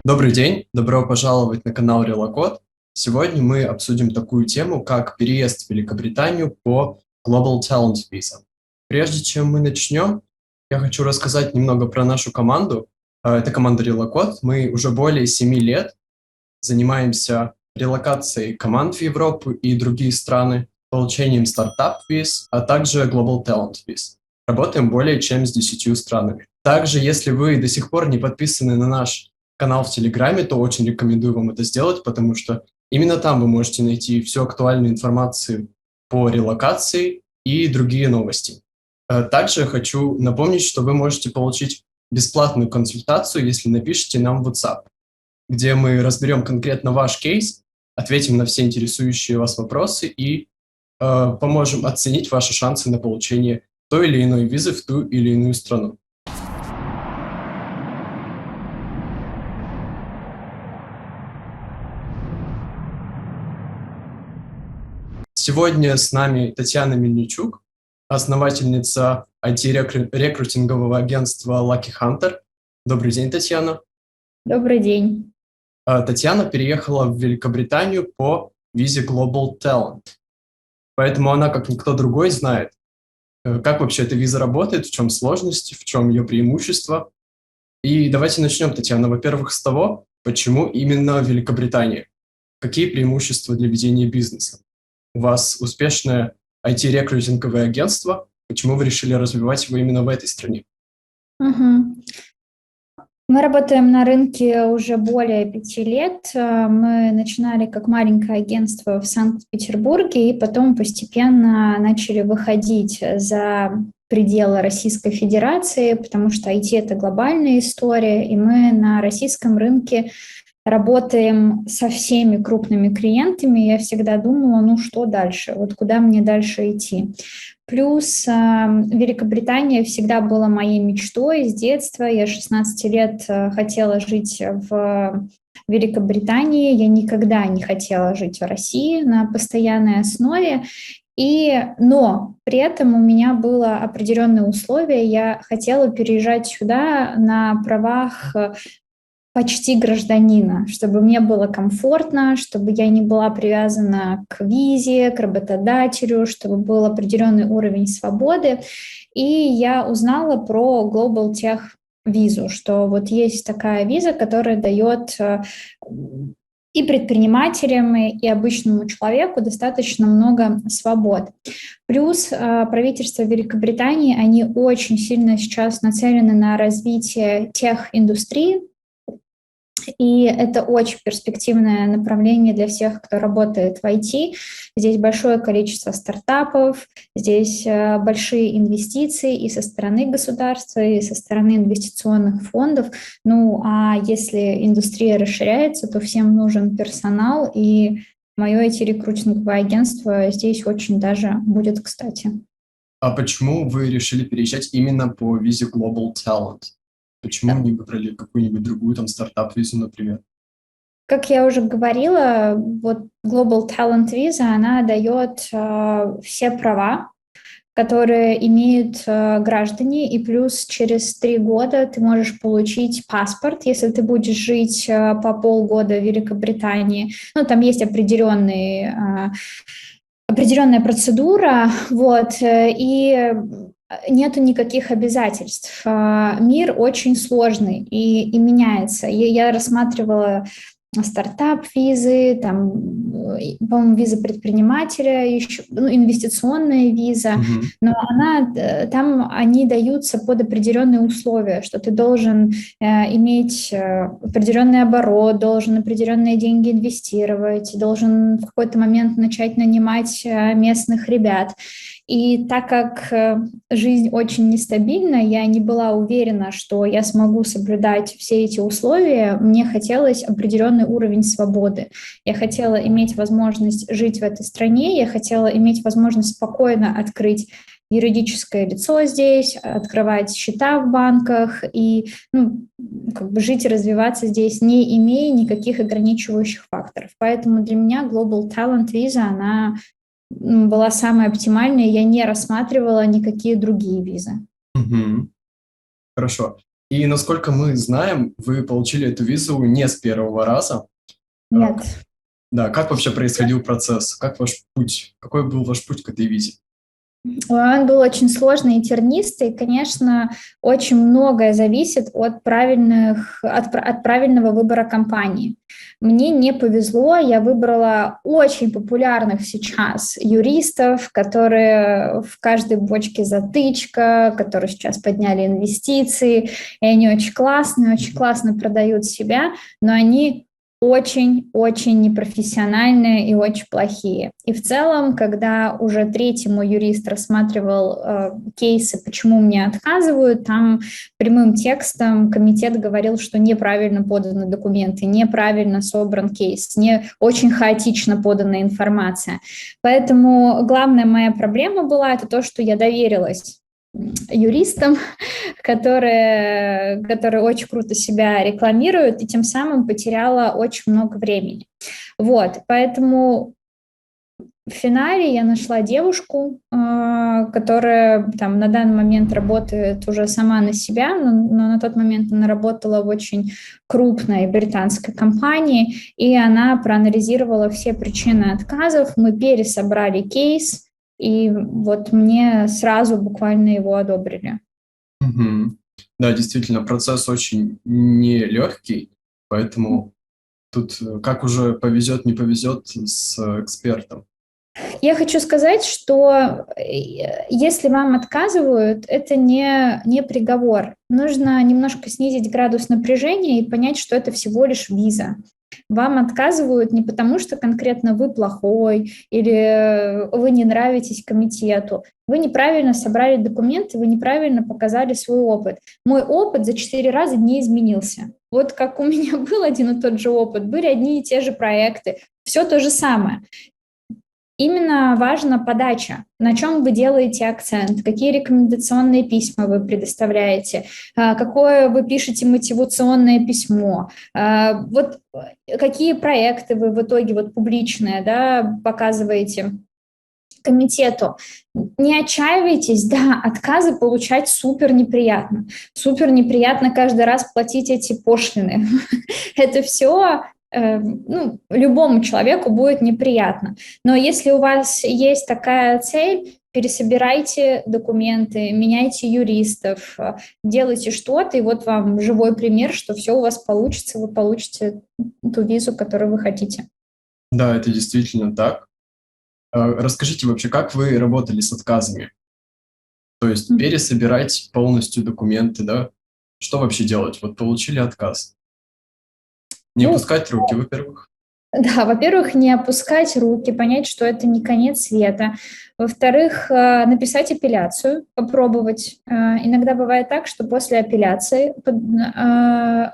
Добрый день, добро пожаловать на канал Релокод. Сегодня мы обсудим такую тему, как переезд в Великобританию по Global Talent Visa. Прежде чем мы начнем, я хочу рассказать немного про нашу команду. Это команда Релокод. Мы уже более 7 лет занимаемся релокацией команд в Европу и другие страны, получением стартап-виз, а также Global Talent Viz. Работаем более чем с 10 странами. Также, если вы до сих пор не подписаны на наш канал в Телеграме, то очень рекомендую вам это сделать, потому что именно там вы можете найти всю актуальную информацию по релокации и другие новости. Также хочу напомнить, что вы можете получить бесплатную консультацию, если напишите нам в WhatsApp, где мы разберем конкретно ваш кейс, ответим на все интересующие вас вопросы и поможем оценить ваши шансы на получение той или иной визы в ту или иную страну. Сегодня с нами Татьяна Мельничук, основательница IT-рекрутингового агентства Lucky Hunter. Добрый день, Татьяна. Добрый день. Татьяна переехала в Великобританию по визе Global Talent, поэтому она, как никто другой, знает, как вообще эта виза работает, в чем сложности, в чем ее преимущества. И давайте начнем, Татьяна, во-первых, с того, почему именно Великобритания? Какие преимущества для ведения бизнеса? У вас успешное IT-рекрутинговое агентство. Почему вы решили развивать его именно в этой стране? Мгм. Мы работаем на рынке уже более 5 лет. Мы начинали как маленькое агентство в Санкт-Петербурге и потом постепенно начали выходить за пределы Российской Федерации, потому что IT — это глобальная история, и мы на российском рынке работаем со всеми крупными клиентами. Я всегда думала, ну что дальше, вот куда мне дальше идти. Плюс Великобритания всегда была моей мечтой с детства. Я 16 лет хотела жить в Великобритании. Я никогда не хотела жить в России на постоянной основе. Но при этом у меня было определенное условие. Я хотела переезжать сюда на правах почти гражданина, чтобы мне было комфортно, чтобы я не была привязана к визе, к работодателю, чтобы был определенный уровень свободы. И я узнала про Global Tech визу, что вот есть такая виза, которая дает и предпринимателям, и обычному человеку достаточно много свобод. Плюс правительство Великобритании, они очень сильно сейчас нацелены на развитие тех-индустрии, и это очень перспективное направление для всех, кто работает в IT. Здесь большое количество стартапов, здесь большие инвестиции и со стороны государства, и со стороны инвестиционных фондов. Ну, а если индустрия расширяется, то всем нужен персонал, и мое IT-рекрутинговое агентство здесь очень даже будет кстати. А почему вы решили переезжать именно по визе Global Talent? Почему не выбрали какую-нибудь другую, там, стартап-визу, например? Как я уже говорила, вот Global Talent Visa, она дает все права, которые имеют граждане, и плюс через 3 года ты можешь получить паспорт, если ты будешь жить по полгода в Великобритании. Ну, там есть определенная процедура, вот, и нету никаких обязательств. Мир очень сложный и меняется. Я рассматривала стартап-визы, там, по-моему, виза предпринимателя, еще, ну, инвестиционная виза, но там они даются под определенные условия, что ты должен иметь определенный оборот, должен определенные деньги инвестировать, должен в какой-то момент начать нанимать местных ребят. И так как жизнь очень нестабильна, я не была уверена, что я смогу соблюдать все эти условия. Мне хотелось определенный уровень свободы. Я хотела иметь возможность жить в этой стране, я хотела иметь возможность спокойно открыть юридическое лицо здесь, открывать счета в банках и как бы жить и развиваться здесь, не имея никаких ограничивающих факторов. Поэтому для меня Global Talent Visa, она была самая оптимальная, я не рассматривала никакие другие визы. Мгм. Хорошо. И насколько мы знаем, вы получили эту визу не с первого раза. А, Нет. Да, как вообще происходил процесс? Как ваш путь? Какой был ваш путь к этой визе? Он был очень сложный и тернистый. Конечно, очень многое зависит от правильного выбора компании. Мне не повезло, я выбрала очень популярных сейчас юристов, которые в каждой бочке затычка, которые сейчас подняли инвестиции, и они очень классно продают себя, но они очень-очень непрофессиональные и очень плохие. И в целом, когда уже третий мой юрист рассматривал кейсы, почему мне отказывают, там прямым текстом комитет говорил, что неправильно поданы документы, неправильно собран кейс, не очень хаотично подана информация. Поэтому главная моя проблема была это то, что я доверилась юристам, которые очень круто себя рекламируют, и тем самым потеряла очень много времени. Вот, поэтому в финале я нашла девушку, которая там на данный момент работает уже сама на себя, но на тот момент она работала в очень крупной британской компании, и она проанализировала все причины отказов, мы пересобрали кейс, и вот мне сразу буквально его одобрили. Мгм. Да, действительно, процесс очень нелегкий, поэтому тут как уже повезет, не повезет с экспертом. Я хочу сказать, что если вам отказывают, это не приговор. Нужно немножко снизить градус напряжения и понять, что это всего лишь виза. Вам отказывают не потому, что конкретно вы плохой или вы не нравитесь комитету. Вы неправильно собрали документы, вы неправильно показали свой опыт. Мой опыт за 4 раза не изменился. Вот как у меня был один и тот же опыт, были одни и те же проекты, все то же самое. Именно важна подача, на чем вы делаете акцент, какие рекомендационные письма вы предоставляете, какое вы пишете мотивационное письмо, вот какие проекты вы в итоге вот публичные, да, показываете комитету. Не отчаивайтесь, да, отказы получать супер неприятно. Супер неприятно каждый раз платить эти пошлины. Это все любому человеку будет неприятно. Но если у вас есть такая цель, пересобирайте документы, меняйте юристов, делайте что-то, и вот вам живой пример, что все у вас получится, вы получите ту визу, которую вы хотите. Да, это действительно так. Расскажите вообще, как вы работали с отказами? То есть пересобирать полностью документы, да? Что вообще делать? Вот получили отказ. Не Ну, опускать руки, во-первых. да, во-первых, не опускать руки, понять, что это не конец света. Во-вторых, написать апелляцию, попробовать. Иногда бывает так, что после апелляции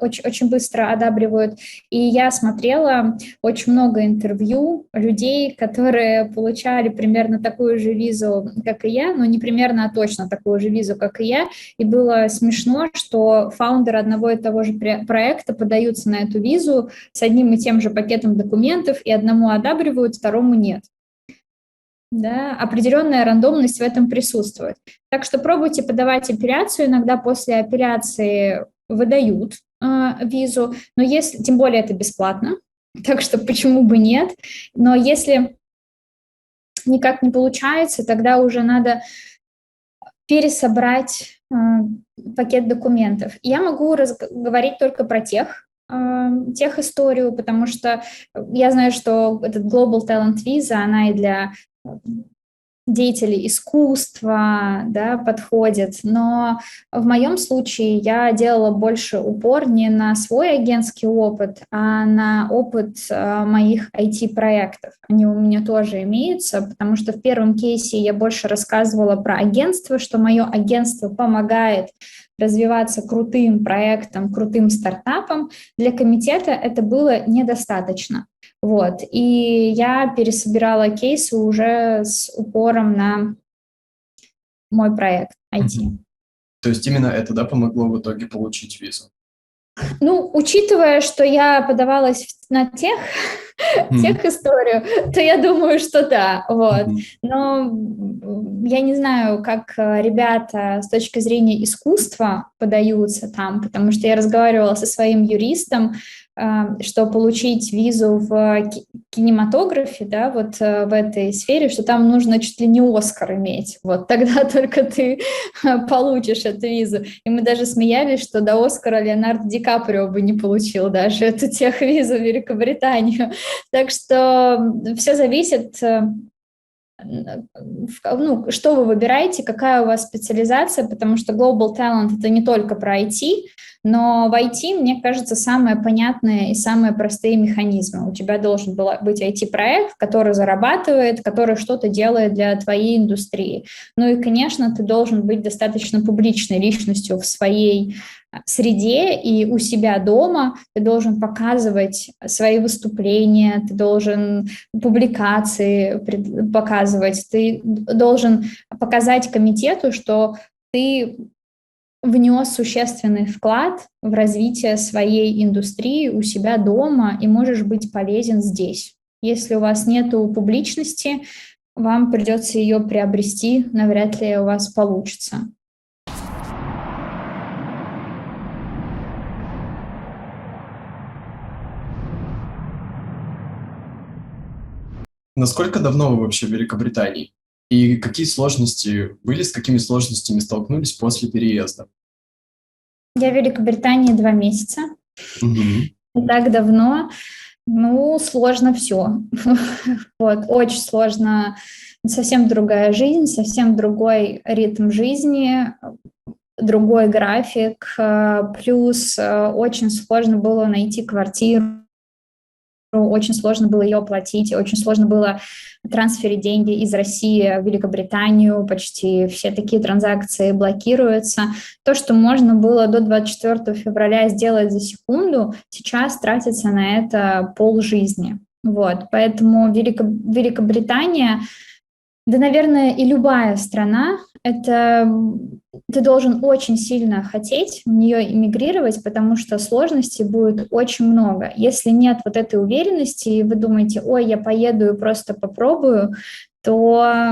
очень, очень быстро одабривают. И я смотрела очень много интервью людей, которые получали примерно такую же визу, как и я, но не примерно, а точно такую же визу, как и я. И было смешно, что фаундеры одного и того же проекта подаются на эту визу с одним и тем же пакетом документов, и одному одабривают, второму нет. Да, определенная рандомность в этом присутствует. Так что пробуйте подавать апелляцию, иногда после апелляции выдают визу, но если, тем более это бесплатно, так что почему бы нет, но если никак не получается, тогда уже надо пересобрать пакет документов. Я могу говорить только про тех историю, потому что я знаю, что этот Global Talent Visa, она и для деятелей искусства, да, подходит, но в моем случае я делала больше упор не на свой агентский опыт, а на опыт моих IT-проектов. Они у меня тоже имеются, потому что в первом кейсе я больше рассказывала про агентство, что мое агентство помогает развиваться крутым проектом, крутым стартапом. Для комитета это было недостаточно. Вот. И я пересобирала кейсы уже с упором на мой проект IT. Мгм. То есть именно это, да, помогло в итоге получить визу? Ну, учитывая, что я подавалась на Мгм. тех историю, то я думаю, что да, вот. Мгм. Но я не знаю, как ребята с точки зрения искусства подаются там, потому что я разговаривала со своим юристом, что получить визу в кинематографе, да, вот в этой сфере, что там нужно чуть ли не Оскар иметь, вот тогда только ты получишь эту визу. И мы даже смеялись, что до Оскара Леонардо Ди Каприо бы не получил даже эту техвизу в Великобританию. Так что все зависит, ну, что вы выбираете, какая у вас специализация, потому что Global Talent — это не только про IT, но в IT, мне кажется, самое понятное и самые простые механизмы. У тебя должен был быть IT-проект, который зарабатывает, который что-то делает для твоей индустрии. Ну и, конечно, ты должен быть достаточно публичной личностью в своей среде и у себя дома. Ты должен показывать свои выступления, ты должен публикации показывать, ты должен показать комитету, что ты внес существенный вклад в развитие своей индустрии у себя дома и можешь быть полезен здесь. Если у вас нет публичности, вам придется ее приобрести, навряд ли у вас получится. Насколько давно вы вообще в Великобритании? И какие сложности были, с какими сложностями столкнулись после переезда? Я в Великобритании 2 месяца. Мгм. Не так давно. Ну, сложно все. Вот, очень сложно. Совсем другая жизнь, совсем другой ритм жизни, другой график. Плюс очень сложно было найти квартиру, очень сложно было ее оплатить, очень сложно было трансферить деньги из России в Великобританию, почти все такие транзакции блокируются. То, что можно было до 24 февраля сделать за секунду, сейчас тратится на это полжизни. Вот, поэтому Великобритания, да, наверное, и любая страна, это ты должен очень сильно хотеть в нее эмигрировать, потому что сложностей будет очень много. Если нет вот этой уверенности, и вы думаете, ой, я поеду и просто попробую, то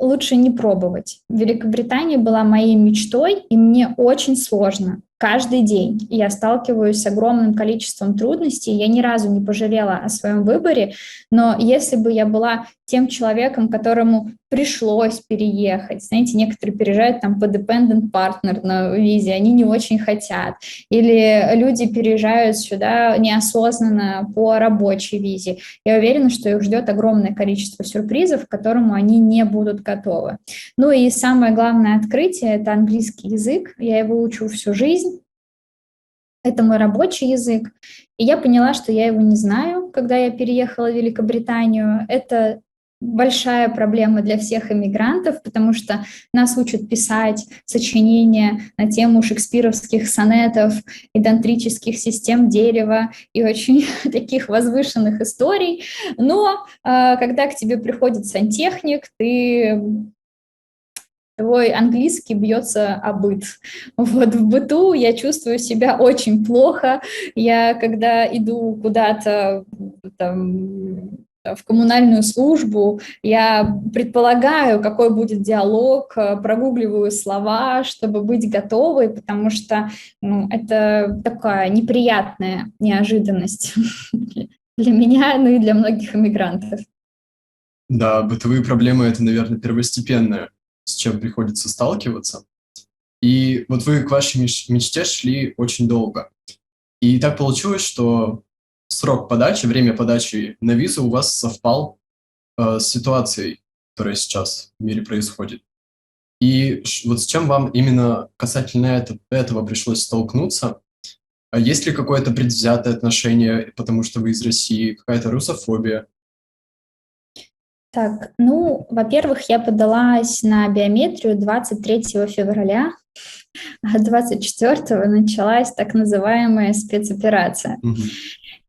лучше не пробовать. Великобритания была моей мечтой, и мне очень сложно. Каждый день я сталкиваюсь с огромным количеством трудностей. Я ни разу не пожалела о своем выборе, но если бы я была тем человеком, которому пришлось переехать. Знаете, некоторые переезжают там по dependent partner на визе, они не очень хотят. Или люди переезжают сюда неосознанно по рабочей визе. Я уверена, что их ждет огромное количество сюрпризов, к которому они не будут готовы. Ну и самое главное открытие — это английский язык. Я его учу всю жизнь. Это мой рабочий язык. И я поняла, что я его не знаю, когда я переехала в Великобританию. Это большая проблема для всех иммигрантов, потому что нас учат писать сочинения на тему шекспировских сонетов и тантрических систем дерева и очень таких возвышенных историй. Но когда к тебе приходит сантехник, твой английский бьется о быт. Вот в быту я чувствую себя очень плохо. Я, когда иду куда-то там, в коммунальную службу, я предполагаю, какой будет диалог, прогугливаю слова, чтобы быть готовой, потому что это такая неприятная неожиданность для меня, ну и для многих иммигрантов. Да, бытовые проблемы — это, наверное, первостепенное, с чем приходится сталкиваться. И вот вы к вашей мечте шли очень долго. И так получилось, что срок подачи, время подачи на визу у вас совпал с ситуацией, которая сейчас в мире происходит. И вот с чем вам именно касательно этого пришлось столкнуться? А есть ли какое-то предвзятое отношение, потому что вы из России, какая-то русофобия? Так, ну, во-первых, я подалась на биометрию 23 февраля, а 24 началась так называемая спецоперация. Мгм.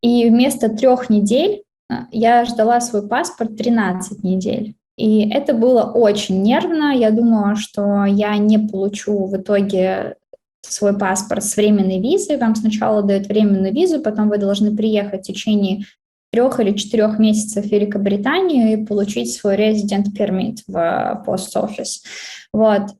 И вместо 3 недель я ждала свой паспорт 13 недель. И это было очень нервно. Я думала, что я не получу в итоге свой паспорт с временной визой. Вам сначала дают временную визу, потом вы должны приехать в течение 3 или 4 месяцев в Великобританию и получить свой resident permit в post office. Вот.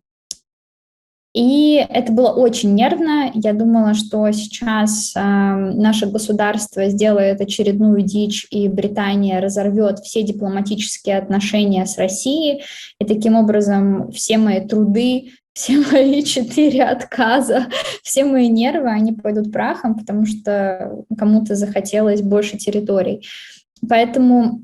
И это было очень нервно. Я думала, что сейчас наше государство сделает очередную дичь, и Британия разорвет все дипломатические отношения с Россией. И таким образом все мои труды, все мои 4 отказа, все мои нервы, они пойдут прахом, потому что кому-то захотелось больше территорий. Поэтому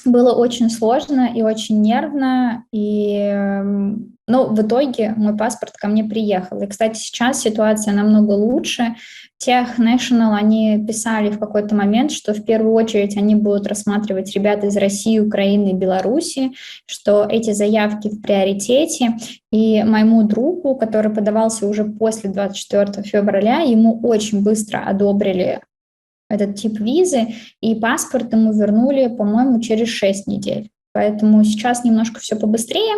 было очень сложно и очень нервно, но в итоге мой паспорт ко мне приехал. И, кстати, сейчас ситуация намного лучше. Тех National, они писали в какой-то момент, что в первую очередь они будут рассматривать ребят из России, Украины и Беларуси, что эти заявки в приоритете. И моему другу, который подавался уже после 24 февраля, ему очень быстро одобрили этот тип визы, и паспорт ему вернули, по-моему, через 6 недель. Поэтому сейчас немножко все побыстрее.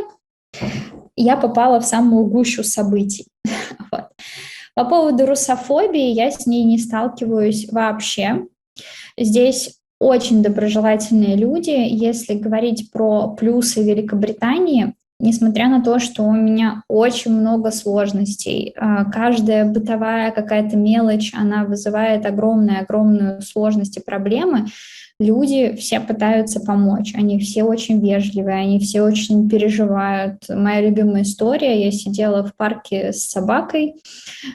Я попала в самую гущу событий. Вот. По поводу русофобии, я с ней не сталкиваюсь вообще. Здесь очень доброжелательные люди. Если говорить про плюсы Великобритании, несмотря на то, что у меня очень много сложностей, каждая бытовая какая-то мелочь, она вызывает огромную сложность и проблемы, люди все пытаются помочь, они все очень вежливые, они все очень переживают. Моя любимая история, я сидела в парке с собакой,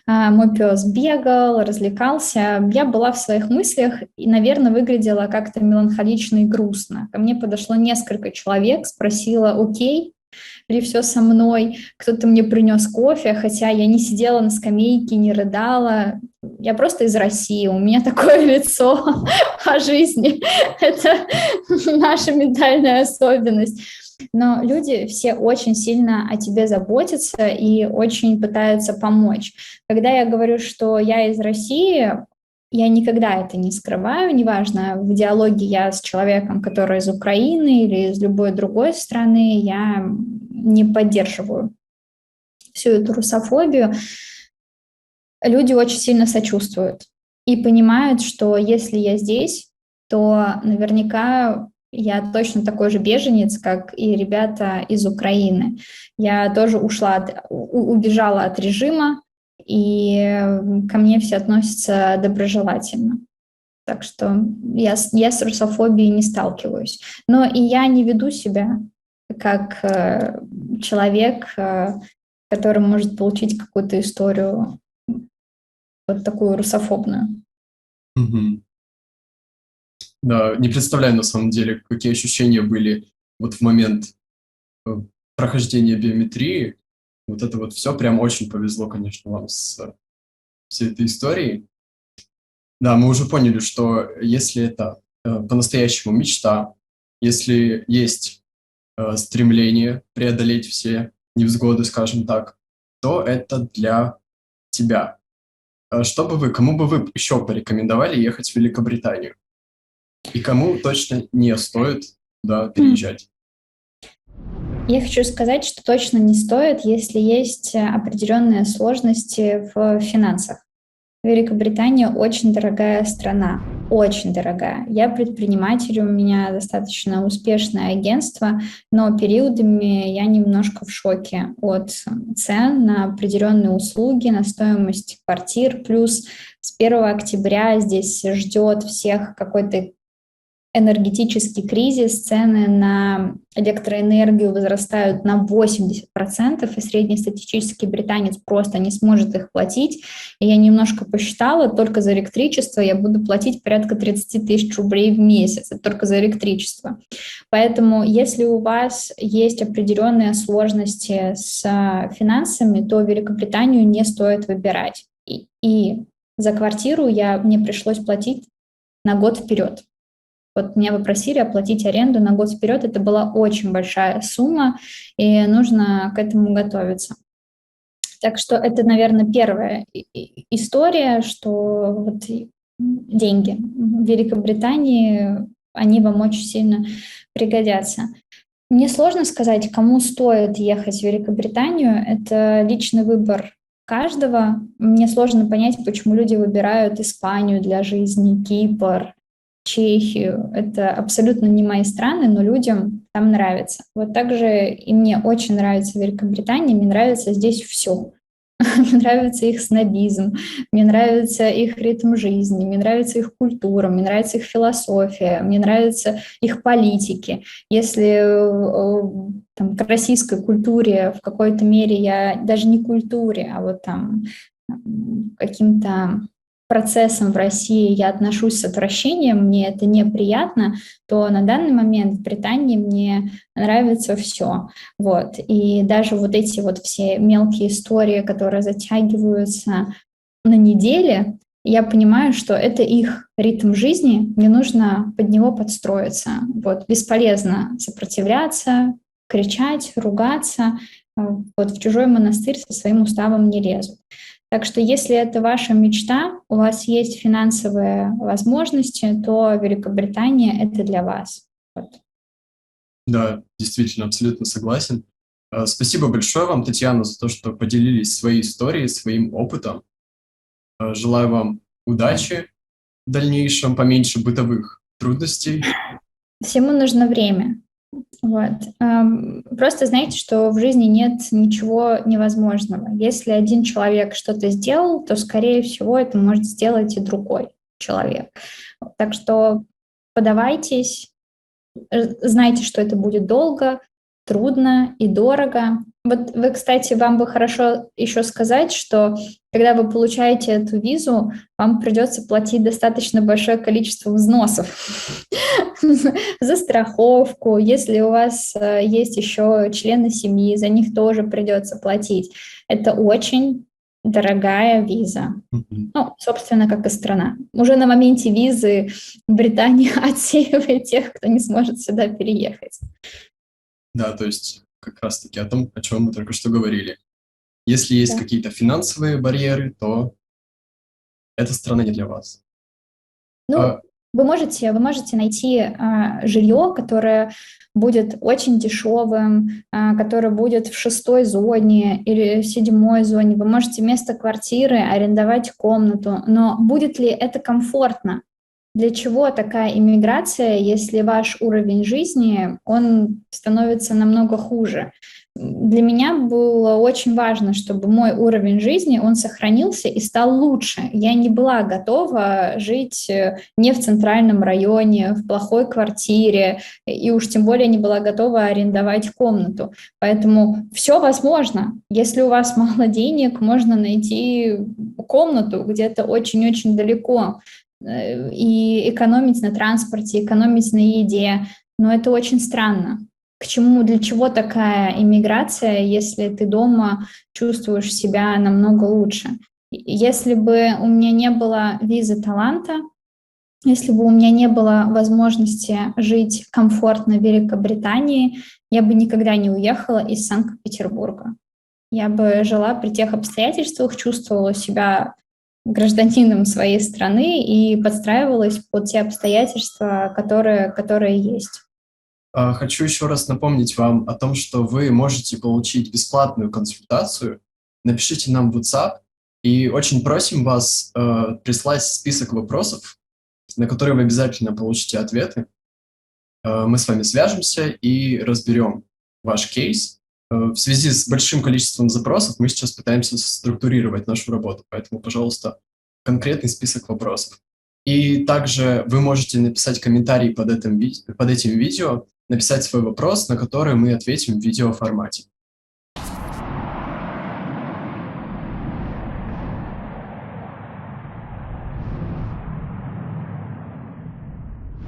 мой пес бегал, развлекался, я была в своих мыслях и, наверное, выглядела как-то меланхолично и грустно. Ко мне подошло несколько человек, спросила: окей, или все со мной, кто-то мне принес кофе, хотя я не сидела на скамейке, не рыдала. Я просто из России, у меня такое лицо по жизни. Это наша ментальная особенность. Но люди все очень сильно о тебе заботятся и очень пытаются помочь. Когда я говорю, что я из России, я никогда это не скрываю, неважно, в диалоге я с человеком, который из Украины или из любой другой страны, я не поддерживаю всю эту русофобию. Люди очень сильно сочувствуют и понимают, что если я здесь, то наверняка я точно такой же беженец, как и ребята из Украины. Я тоже убежала от режима, и ко мне все относятся доброжелательно. Так что я с русофобией не сталкиваюсь. Но и я не веду себя как человек, который может получить какую-то историю вот такую русофобную. Мгм. Да, не представляю на самом деле, какие ощущения были вот в момент э, прохождения биометрии. Вот это вот все прям очень повезло, конечно, вам с всей этой историей. Да, мы уже поняли, что если это по-настоящему мечта, если есть стремление преодолеть все невзгоды, скажем так, то это для тебя. Кому бы вы еще порекомендовали ехать в Великобританию? И кому точно не стоит туда переезжать? Я хочу сказать, что точно не стоит, если есть определенные сложности в финансах. Великобритания очень дорогая страна, очень дорогая. Я предприниматель, у меня достаточно успешное агентство, но периодами я немножко в шоке от цен на определенные услуги, на стоимость квартир. Плюс с 1 октября здесь ждет всех какой-то энергетический кризис, цены на электроэнергию возрастают на 80%, и среднестатистический британец просто не сможет их платить. И я немножко посчитала, только за электричество я буду платить порядка 30 тысяч рублей в месяц, это только за электричество. Поэтому если у вас есть определенные сложности с финансами, то Великобританию не стоит выбирать. И за квартиру мне пришлось платить на год вперед. Вот меня попросили оплатить аренду на год вперед. Это была очень большая сумма, и нужно к этому готовиться. Так что это, наверное, первая история, что вот деньги в Великобритании, они вам очень сильно пригодятся. Мне сложно сказать, кому стоит ехать в Великобританию. Это личный выбор каждого. Мне сложно понять, почему люди выбирают Испанию для жизни, Кипр, Чехию. Это абсолютно не мои страны, но людям там нравится. Вот также и мне очень нравится Великобритания, мне нравится здесь все. Мне нравится их снобизм, мне нравится их ритм жизни, мне нравится их культура, мне нравится их философия, мне нравятся их политики. Если там, к российской культуре в какой-то мере я даже не культуре, а вот там каким-то процессом в России я отношусь с отвращением, мне это неприятно, то на данный момент в Британии мне нравится все. Вот. И даже вот эти вот все мелкие истории, которые затягиваются на неделе, я понимаю, что это их ритм жизни, мне нужно под него подстроиться. Вот. Бесполезно сопротивляться, кричать, ругаться. Вот в чужой монастырь со своим уставом не лезут. Так что если это ваша мечта, у вас есть финансовые возможности, то Великобритания — это для вас. Вот. Да, действительно, абсолютно согласен. Спасибо большое вам, Татьяна, за то, что поделились своей историей, своим опытом. Желаю вам удачи в дальнейшем, поменьше бытовых трудностей. Всему нужно время. Вот. Просто знайте, что в жизни нет ничего невозможного. Если один человек что-то сделал, то, скорее всего, это может сделать и другой человек. Так что подавайтесь, знайте, что это будет долго, трудно и дорого. Вот вы, кстати, вам бы хорошо еще сказать, что когда вы получаете эту визу, вам придется платить достаточно большое количество взносов за страховку. Если у вас есть еще члены семьи, за них тоже придется платить. Это очень дорогая виза. Ну, собственно, как и страна. Уже на моменте визы Британия отсеивает тех, кто не сможет сюда переехать. Да, то есть как раз-таки о том, о чем мы только что говорили. Если есть Да. какие-то финансовые барьеры, то эта страна не для вас. Ну, вы можете найти жилье, которое будет очень дешевым, которое будет в 6-й зоне или в 7-й зоне. Вы можете вместо квартиры арендовать комнату, но будет ли это комфортно? Для чего такая иммиграция, если ваш уровень жизни, он становится намного хуже? Для меня было очень важно, чтобы мой уровень жизни, он сохранился и стал лучше. Я не была готова жить не в центральном районе, в плохой квартире, и уж тем более не была готова арендовать комнату. Поэтому все возможно. Если у вас мало денег, можно найти комнату где-то очень-очень далеко и экономить на транспорте, экономить на еде. Но это очень странно. К чему, для чего такая иммиграция, если ты дома чувствуешь себя намного лучше? Если бы у меня не было визы таланта, если бы у меня не было возможности жить комфортно в Великобритании, я бы никогда не уехала из Санкт-Петербурга. Я бы жила при тех обстоятельствах, чувствовала себя гражданином своей страны и подстраивалась под те обстоятельства, которые есть. Хочу еще раз напомнить вам о том, что вы можете получить бесплатную консультацию. Напишите нам в WhatsApp, и очень просим вас прислать список вопросов, на которые вы обязательно получите ответы. Мы с вами свяжемся и разберем ваш кейс. В связи с большим количеством запросов мы сейчас пытаемся структурировать нашу работу, поэтому, пожалуйста, конкретный список вопросов. И также вы можете написать комментарий под этим видео, написать свой вопрос, на который мы ответим в видеоформате.